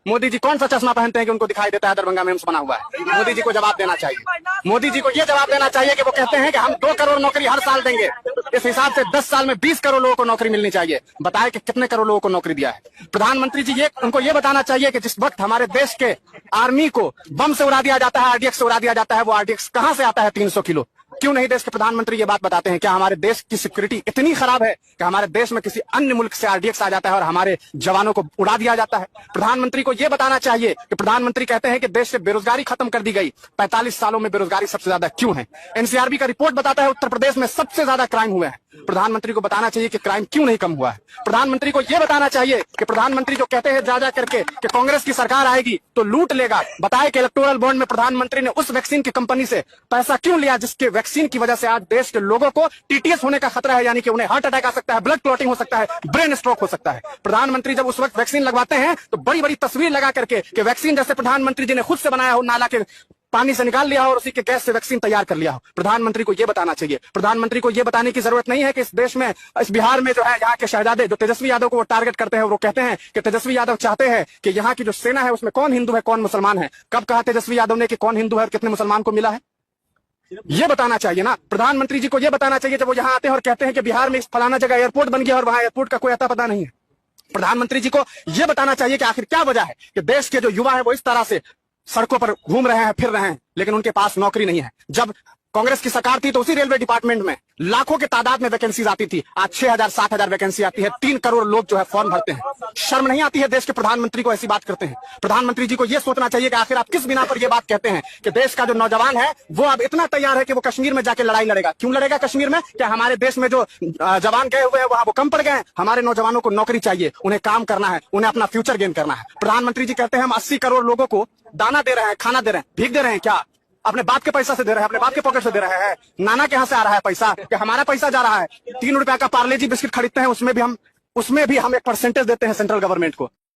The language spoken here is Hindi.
मोदी जी कौन सा चश्मा पहनते हैं कि उनको दिखाई देता है दरभंगा में एम्स बना हुआ है? मोदी जी को जवाब देना चाहिए। मोदी जी को ये जवाब देना चाहिए कि वो कहते हैं कि हम 2 करोड़ नौकरी हर साल देंगे, इस हिसाब से 10 साल में 20 करोड़ लोगों को नौकरी मिलनी चाहिए। बताए कि कितने करोड़ लोगों को नौकरी दिया है प्रधानमंत्री जी? उनको ये बताना चाहिए कि जिस वक्त हमारे देश के आर्मी को बम से उड़ा दिया जाता है, आरडीएक्स से उड़ा दिया जाता है, वो आरडीएक्स कहां से आता है 300 किलो? क्यों नहीं देश के प्रधानमंत्री ये बात बताते हैं? क्या हमारे देश की सिक्योरिटी इतनी खराब है कि हमारे देश में किसी अन्य मुल्क से आरडीएक्स आ जाता है और हमारे जवानों को उड़ा दिया जाता है? प्रधानमंत्री को यह बताना चाहिए कि प्रधानमंत्री कहते हैं कि देश से बेरोजगारी खत्म कर दी गई, 45 सालों में बेरोजगारी सबसे ज्यादा क्यों है? एनसीआरबी का रिपोर्ट बताता है उत्तर प्रदेश में सबसे ज्यादा क्राइम हुए हैं। प्रधानमंत्री को बताना चाहिए कि क्राइम क्यों नहीं कम हुआ है। प्रधानमंत्री को यह बताना चाहिए कि प्रधानमंत्री जो कहते हैं जा करके कि कांग्रेस की सरकार आएगी तो लूट लेगा, बताए कि इलेक्टोरल बॉन्ड में प्रधानमंत्री ने उस वैक्सीन की कंपनी से पैसा क्यों लिया जिसके वैक्सीन की वजह से आज देश के लोगों को टीटीएस होने का खतरा है, यानी कि उन्हें हार्ट अटैक आ सकता है, ब्लड क्लॉटिंग हो सकता है, ब्रेन स्ट्रोक हो सकता है। प्रधानमंत्री जब उस वक्त वैक्सीन लगवाते हैं तो बड़ी बड़ी तस्वीर लगा करके कि वैक्सीन जैसे प्रधानमंत्री जी ने खुद से बनाया हो, नाला के पानी से निकाल लिया हो और उसी के गैस से वैक्सीन तैयार कर लिया हो। प्रधानमंत्री को यह बताना चाहिए। प्रधानमंत्री को यह बताने की जरूरत नहीं है कि इस देश में, इस बिहार में जो है यहाँ के शहजादे जो तेजस्वी यादव को वो टारगेट करते हैं, वो कहते हैं कि तेजस्वी यादव चाहते हैं कि यहाँ की जो सेना है उसमें कौन हिंदू है कौन मुसलमान है। कब कहा तेजस्वी यादव ने कि कौन हिंदू है और कितने मुसलमान को मिला है? ये बताना चाहिए ना। प्रधानमंत्री जी को यह बताना चाहिए जब वो यहाँ आते हैं और कहते हैं कि बिहार में इस फलाना जगह एयरपोर्ट बन गया और वहां एयरपोर्ट का कोई अता पता नहीं है। प्रधानमंत्री जी को यह बताना चाहिए कि आखिर क्या वजह है कि देश के जो युवा है वो इस तरह से सड़कों पर घूम रहे हैं, फिर रहे हैं, लेकिन उनके पास नौकरी नहीं है। जब कांग्रेस की सरकार थी तो उसी रेलवे डिपार्टमेंट में लाखों के तादाद में वैकेंसी आती थी, आज 6,000 7,000 वैकेंसी आती है, 3 करोड़ लोग जो है फॉर्म भरते हैं। शर्म नहीं आती है देश के प्रधानमंत्री को ऐसी बात करते हैं? प्रधानमंत्री जी को यह सोचना चाहिए कि आखिर आप किस बिना पर यह बात कहते हैं कि देश का जो नौजवान है वो अब इतना तैयार है कि वो कश्मीर में जाके लड़ाई लड़ेगा। क्यों लड़ेगा कश्मीर में? क्या हमारे देश में जो जवान गए हुए हैं वहां वो कम पड़ गए? हमारे नौजवानों को नौकरी चाहिए, उन्हें काम करना है, उन्हें अपना फ्यूचर गेन करना है। प्रधानमंत्री जी कहते हैं हम 80 करोड़ लोगों को दाना दे रहे हैं, खाना दे रहे हैं, भीख दे रहे हैं। क्या अपने बाप के पैसा से दे रहे हैं? अपने बाप के पॉकेट से दे रहे हैं? नाना के यहाँ से आ रहा है पैसा कि हमारा पैसा जा रहा है? 3 रुपया का पार्ले जी बिस्किट खरीदते हैं, उसमें भी हम एक परसेंटेज देते हैं सेंट्रल गवर्नमेंट को।